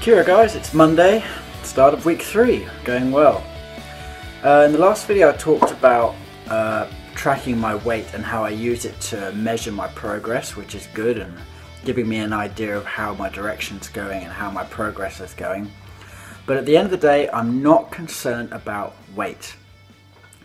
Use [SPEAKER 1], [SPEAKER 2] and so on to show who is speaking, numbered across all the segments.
[SPEAKER 1] Kia guys, it's Monday, start of week 3, going well. In the last video I talked about tracking my weight and how I use it to measure my progress, which is good, and giving me an idea of how my direction's going and how my progress is going. But at the end of the day, I'm not concerned about weight.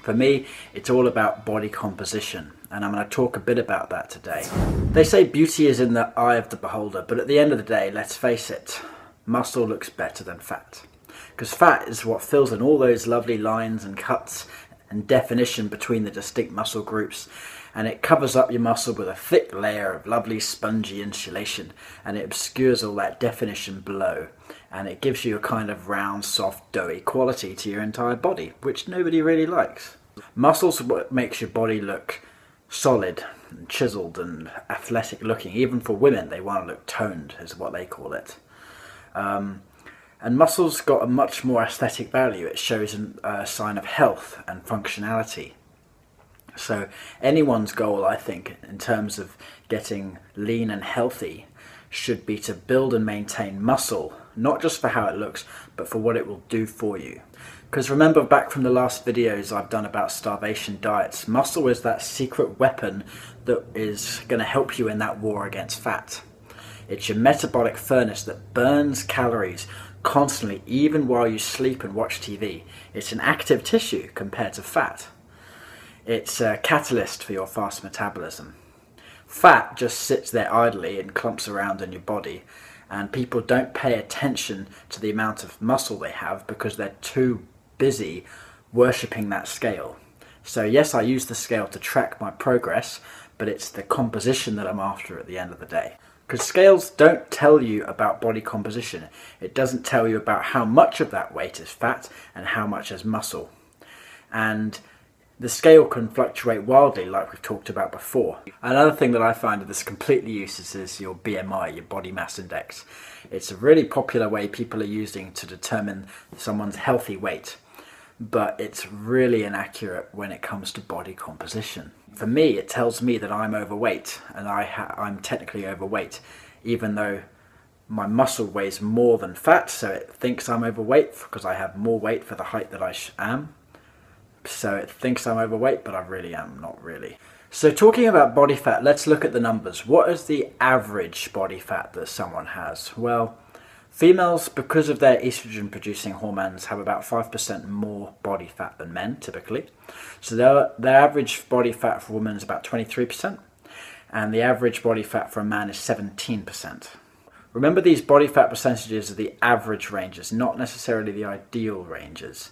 [SPEAKER 1] For me, it's all about body composition, and I'm going to talk a bit about that today. They say beauty is in the eye of the beholder, but at the end of the day, let's face it, muscle looks better than fat. Because fat is what fills in all those lovely lines and cuts and definition between the distinct muscle groups, and it covers up your muscle with a thick layer of lovely spongy insulation, and it obscures all that definition below, and it gives you a kind of round, soft, doughy quality to your entire body, which nobody really likes. Muscles are what makes your body look solid and chiseled and athletic looking. Even for women, they want to look toned, is what they call it. And muscles got a much more aesthetic value. It shows a sign of health and functionality. So anyone's goal, I think, in terms of getting lean and healthy should be to build and maintain muscle, not just for how it looks, but for what it will do for you. Because remember back from the last videos I've done about starvation diets, muscle is that secret weapon that is going to help you in that war against fat. It's your metabolic furnace that burns calories constantly, even while you sleep and watch TV. It's an active tissue compared to fat. It's a catalyst for your fast metabolism. Fat just sits there idly and clumps around in your body, and people don't pay attention to the amount of muscle they have because they're too busy worshipping that scale. So yes, I use the scale to track my progress, but it's the composition that I'm after at the end of the day. Because scales don't tell you about body composition. It doesn't tell you about how much of that weight is fat and how much is muscle. And the scale can fluctuate wildly, like we've talked about before. Another thing that I find that's completely useless is your BMI, your body mass index. It's a really popular way people are using to determine someone's healthy weight, but it's really inaccurate when it comes to body composition. For me, it tells me that I'm overweight, and I'm technically overweight, even though my muscle weighs more than fat, so it thinks I'm overweight because I have more weight for the height that I am. So it thinks I'm overweight, but I really am not really. So talking about body fat, let's look at the numbers. What is the average body fat that someone has? Well, females, because of their estrogen producing hormones, have about 5% more body fat than men typically. So their average body fat for a woman is about 23%, and the average body fat for a man is 17%. Remember, these body fat percentages are the average ranges, not necessarily the ideal ranges,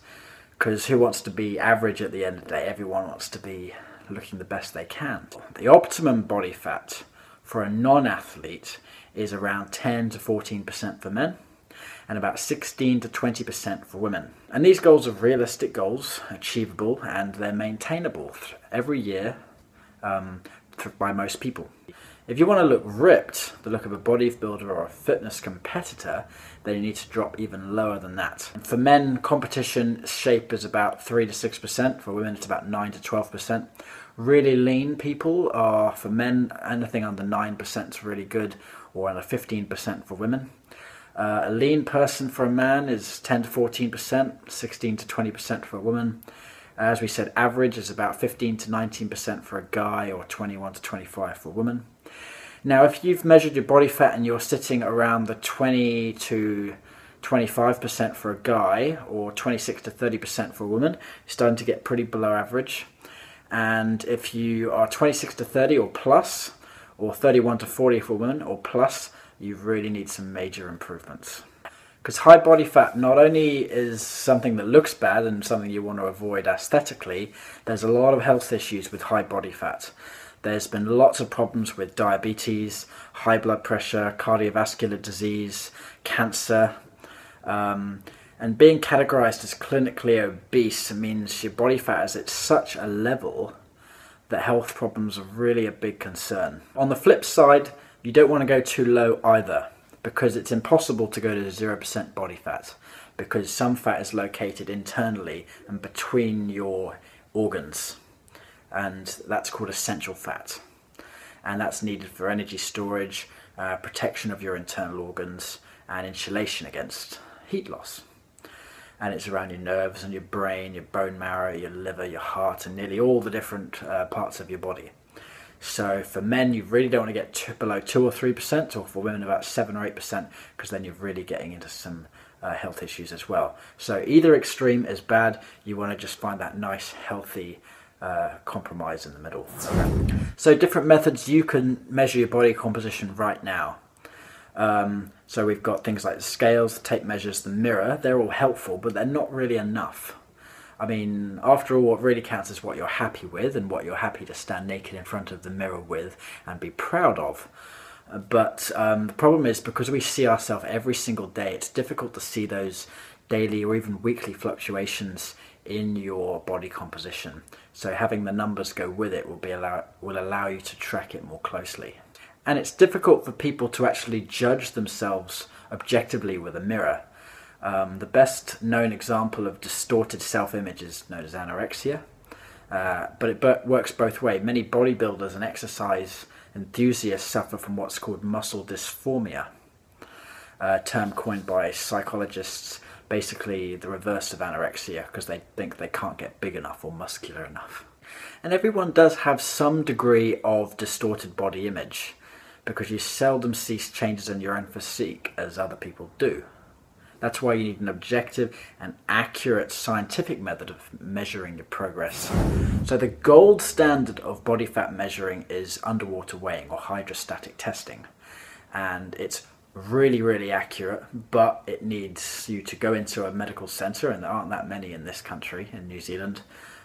[SPEAKER 1] because who wants to be average at the end of the day? Everyone wants to be looking the best they can. The optimum body fat for a non-athlete is around 10 to 14% for men and about 16 to 20% for women. And these goals are realistic goals, achievable, and they're maintainable every year by most people. If you want to look ripped, the look of a bodybuilder or a fitness competitor, then you need to drop even lower than that. For men, competition shape is about 3 to 6%. For women, it's about 9 to 12%. Really lean people are, for men, anything under 9% is really good, or under 15% for women. A lean person for a man is 10 to 14%, 16 to 20% for a woman. As we said, average is about 15 to 19% for a guy, or 21 to 25% for a woman. Now, if you've measured your body fat and you're sitting around the 20 to 25% for a guy, or 26 to 30% for a woman, you're starting to get pretty below average. And if you are 26 to 30 or plus, or 31 to 40 for a woman or plus, you really need some major improvements. Because high body fat not only is something that looks bad and something you want to avoid aesthetically, there's a lot of health issues with high body fat. There's been lots of problems with diabetes, high blood pressure, cardiovascular disease, cancer, and being categorized as clinically obese means your body fat is at such a level that health problems are really a big concern. On the flip side, you don't want to go too low either, because it's impossible to go to 0% body fat, because some fat is located internally and between your organs, and that's called essential fat, and that's needed for energy storage, protection of your internal organs, and insulation against heat loss. And it's around your nerves and your brain, your bone marrow, your liver, your heart, and nearly all the different parts of your body. So for men, you really don't want to get below 2 or 3%, or for women about 7 or 8%, because then you're really getting into some health issues as well. So either extreme is bad. You want to just find that nice, healthy compromise in the middle. Okay. So different methods you can measure your body composition right now. So we've got things like the scales, the tape measures, the mirror. They're all helpful, but they're not really enough. I mean, after all, what really counts is what you're happy with and what you're happy to stand naked in front of the mirror with and be proud of. But the problem is, because we see ourselves every single day, it's difficult to see those daily or even weekly fluctuations in your body composition. So having the numbers go with it will allow you to track it more closely. And it's difficult for people to actually judge themselves objectively with a mirror. The best known example of distorted self-image is known as anorexia, but it works both ways. Many bodybuilders and exercise enthusiasts suffer from what's called muscle dysphoria, a term coined by psychologists, basically the reverse of anorexia, because they think they can't get big enough or muscular enough. And everyone does have some degree of distorted body image, because you seldom see changes in your own physique as other people do. That's why you need an objective and accurate scientific method of measuring your progress. So the gold standard of body fat measuring is underwater weighing, or hydrostatic testing. And it's really, really accurate, but it needs you to go into a medical centre, and there aren't that many in this country, in New Zealand.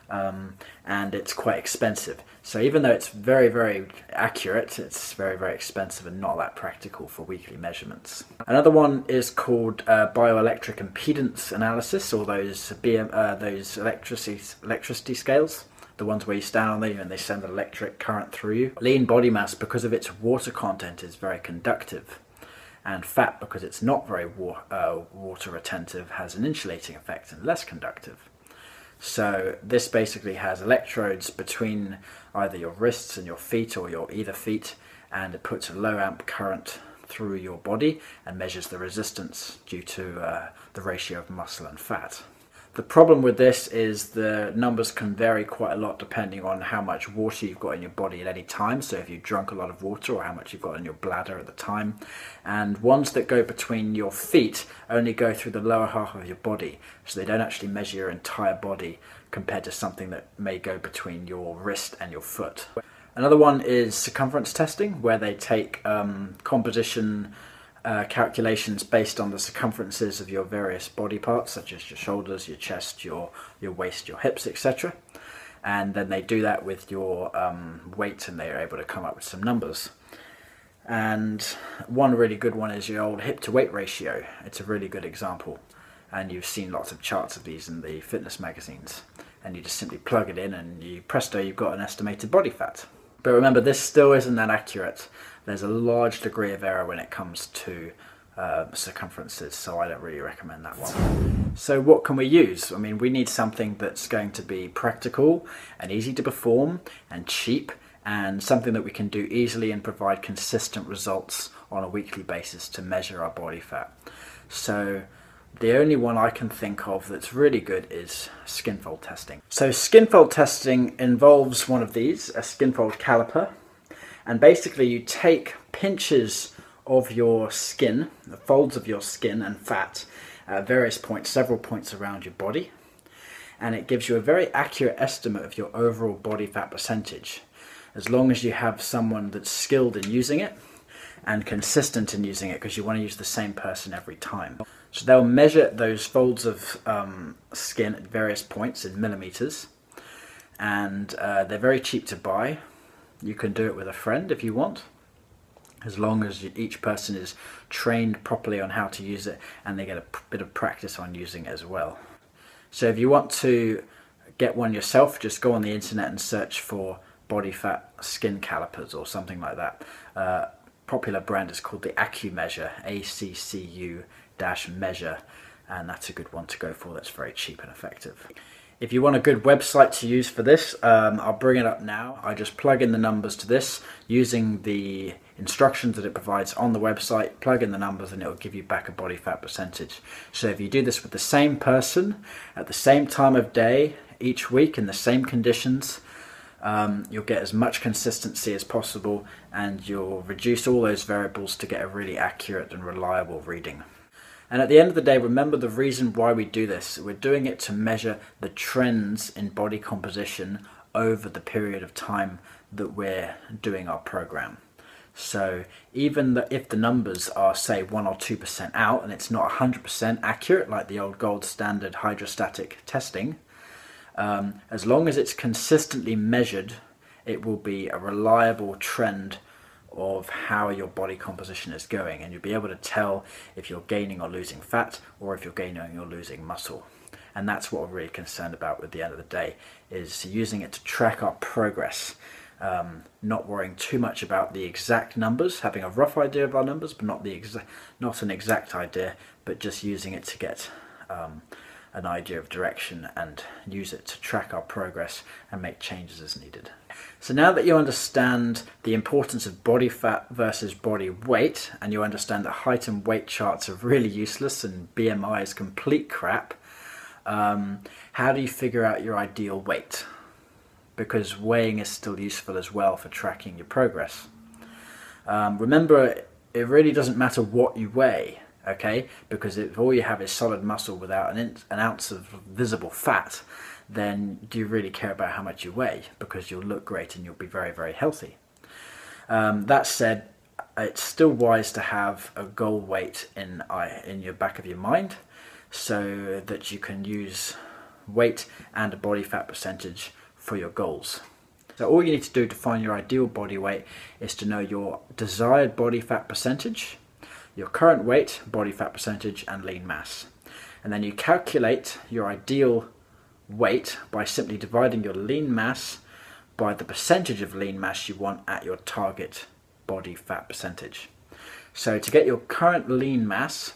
[SPEAKER 1] And it's quite expensive. So even though it's very, very accurate, it's very, very expensive and not that practical for weekly measurements. Another one is called bioelectric impedance analysis, or those electricity scales, the ones where you stand on them and they send an electric current through you. Lean body mass, because of its water content, is very conductive. And fat, because it's not very water retentive, has an insulating effect and less conductive. So this basically has electrodes between either your wrists and your feet, or your either feet, and it puts a low amp current through your body and measures the resistance due to the ratio of muscle and fat. The problem with this is the numbers can vary quite a lot depending on how much water you've got in your body at any time. So if you've drunk a lot of water, or how much you've got in your bladder at the time. And ones that go between your feet only go through the lower half of your body. So they don't actually measure your entire body, compared to something that may go between your wrist and your foot. Another one is circumference testing, where they take composition calculations based on the circumferences of your various body parts, such as your shoulders, your chest, your waist, your hips, etc. And then they do that with your weight, and they're able to come up with some numbers. And one really good one is your old hip to weight ratio. It's a really good example, and you've seen lots of charts of these in the fitness magazines, and you just simply plug it in and presto, you've got an estimated body fat. But remember, this still isn't that accurate. There's a large degree of error when it comes to circumferences, so I don't really recommend that one. So what can we use? I mean, we need something that's going to be practical and easy to perform and cheap, and something that we can do easily and provide consistent results on a weekly basis to measure our body fat. So the only one I can think of that's really good is skin fold testing. So skin fold testing involves one of these, a skin fold caliper. And basically you take pinches of your skin, the folds of your skin and fat at various points, several points around your body. And it gives you a very accurate estimate of your overall body fat percentage, as long as you have someone that's skilled in using it and consistent in using it, because you want to use the same person every time. So they'll measure those folds of skin at various points in millimeters, and they're very cheap to buy. You can do it with a friend if you want, as long as each person is trained properly on how to use it and they get a bit of practice on using it as well. So if you want to get one yourself, just go on the internet and search for body fat skin calipers or something like that. Popular brand is called the AccuMeasure, ACCU-measure, and that's a good one to go for. That's very cheap and effective. If you want a good website to use for this, I'll bring it up now. I just plug in the numbers to this using the instructions that it provides on the website. Plug in the numbers and it will give you back a body fat percentage. So if you do this with the same person at the same time of day each week in the same conditions, you'll get as much consistency as possible, and you'll reduce all those variables to get a really accurate and reliable reading. And at the end of the day, remember the reason why we do this. We're doing it to measure the trends in body composition over the period of time that we're doing our program. So even if the numbers are, say, 1 or 2% out and it's not 100% accurate like the old gold standard hydrostatic testing, as long as it's consistently measured, it will be a reliable trend of how your body composition is going, and you'll be able to tell if you're gaining or losing fat, or if you're gaining or losing muscle. And that's what we're really concerned about at the end of the day, is using it to track our progress, not worrying too much about the exact numbers, having a rough idea of our numbers, but not an exact idea, but just using it to get an idea of direction and use it to track our progress and make changes as needed. So now that you understand the importance of body fat versus body weight, and you understand that height and weight charts are really useless and BMI is complete crap, how do you figure out your ideal weight? Because weighing is still useful as well for tracking your progress. Remember, it really doesn't matter what you weigh. Okay, because if all you have is solid muscle without an ounce of visible fat, then do you really care about how much you weigh? Because you'll look great and you'll be very, very healthy. That said, it's still wise to have a goal weight in your back of your mind, so that you can use weight and a body fat percentage for your goals. So all you need to do to find your ideal body weight is to know your desired body fat percentage, your current weight, body fat percentage, and lean mass. And then you calculate your ideal weight by simply dividing your lean mass by the percentage of lean mass you want at your target body fat percentage. So to get your current lean mass,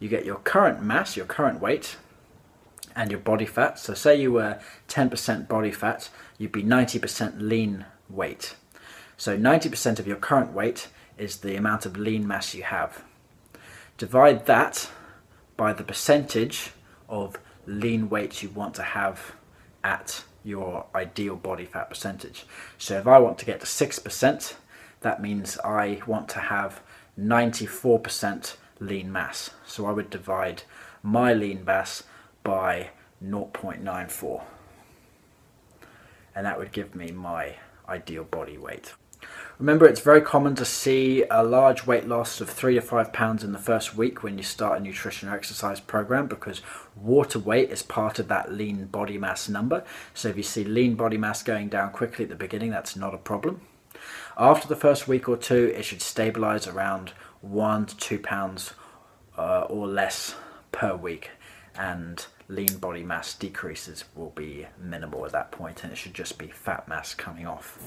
[SPEAKER 1] you get your current mass, your current weight, and your body fat. So say you were 10% body fat, you'd be 90% lean weight. So 90% of your current weight is the amount of lean mass you have. Divide that by the percentage of lean weight you want to have at your ideal body fat percentage. So if I want to get to 6%, that means I want to have 94% lean mass. So I would divide my lean mass by 0.94. And that would give me my ideal body weight. Remember, it's very common to see a large weight loss of 3 to 5 pounds in the first week when you start a nutrition or exercise program, because water weight is part of that lean body mass number. So if you see lean body mass going down quickly at the beginning, that's not a problem. After the first week or two, it should stabilize around 1 to 2 pounds or less per week, and lean body mass decreases will be minimal at that point, and it should just be fat mass coming off.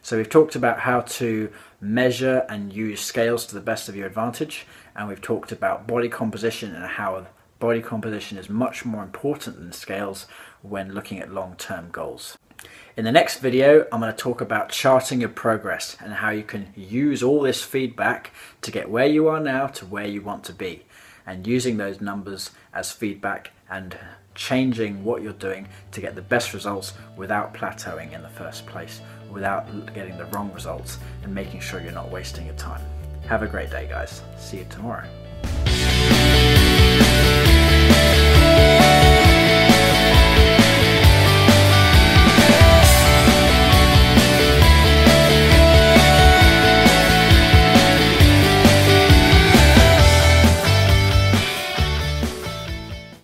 [SPEAKER 1] So we've talked about how to measure and use scales to the best of your advantage, and we've talked about body composition and how body composition is much more important than scales when looking at long-term goals. In the next video, I'm going to talk about charting your progress and how you can use all this feedback to get where you are now to where you want to be, and using those numbers as feedback and changing what you're doing to get the best results without plateauing in the first place, without getting the wrong results, and making sure you're not wasting your time. Have a great day, guys. See you tomorrow.